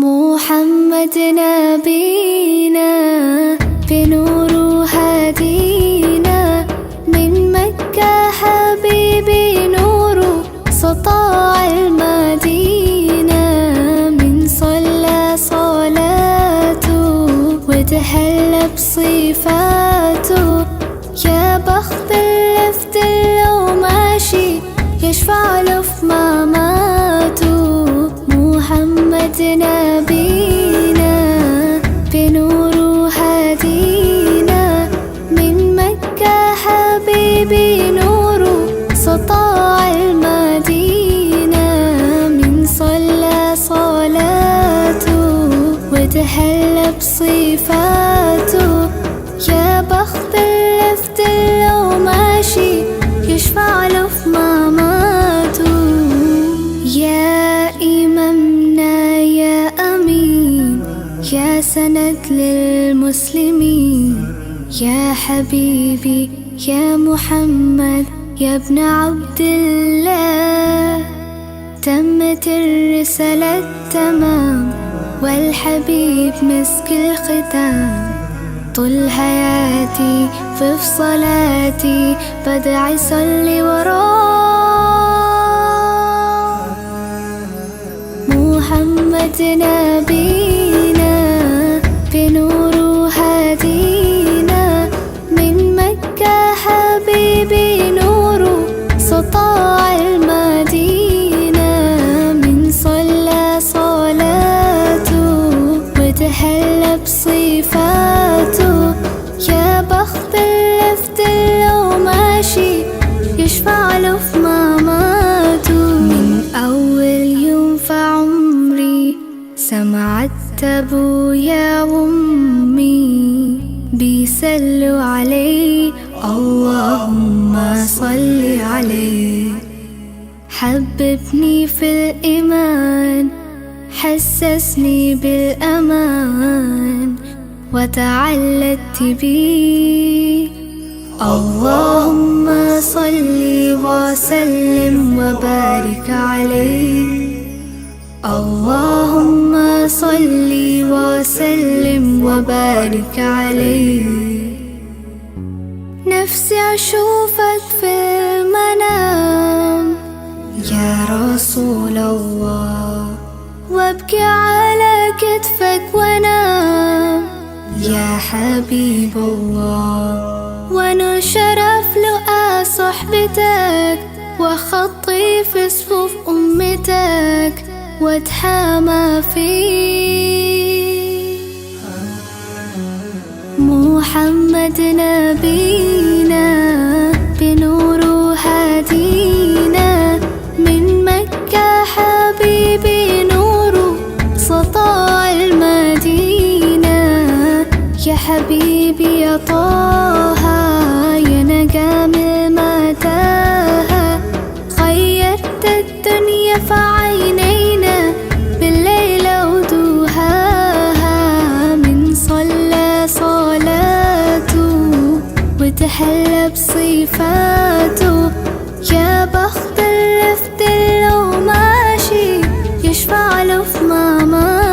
محمد نبينا بنور هدينا، من مكة حبيبي نور سطاع المدينة، من صلى صلاته وتهلى بصفاته، يا بخت اللي في دله ماشي يشفع له في مماته. محمد نبينا بنور هدينا، من مكة حبيبي نور سطاع المدينة، من صلى صلاته وتهلى بصفاته، يا بخت اللي في دله ماشي يشفع له في مماته. يا إمامنا يا أمين، يا سند للمسلمين، يا حبيبي يا محمد يا ابن عبد الله، تمت الرسالة التمام والحبيب مسك الختام، طول حياتي في صلاتي بدعي صلي وراه. محمد نبينا بنور هدينا، من مكة حبيبي نور سطاع المدينة، من صلى صلاته وتهلى بصفاته، يا بخت اللي في دله ماشي يشفع له في مماته. من أول يوم في عمري سمعت أبويا وأمي بيسلوا عليه اللهم صل عليه، حببني في الإيمان حسسني بالأمان وتعلقت بيه، اللهم صل وسلم وبارك عليه، اللهم صل وسلم وبارك عليه. نفسي أشوفك في المنام يا رسول الله، وابكي على كتفك وانام يا حبيب الله، وانا شرف لقى صحبتك وخطي في صفوف أمتك واتحامى فيك. محمد نبينا بنور هدينا، من مكة حبيبي نور سطاع المدينة، يا حبيبي يا طه يا نجم المتاهة، خيرت الدنيا في عينينا بالليل ودوهاها، من صلى صلاته وتهلى بصفاته، يا بخت اللي في دله ماشي يشفع له في مماته.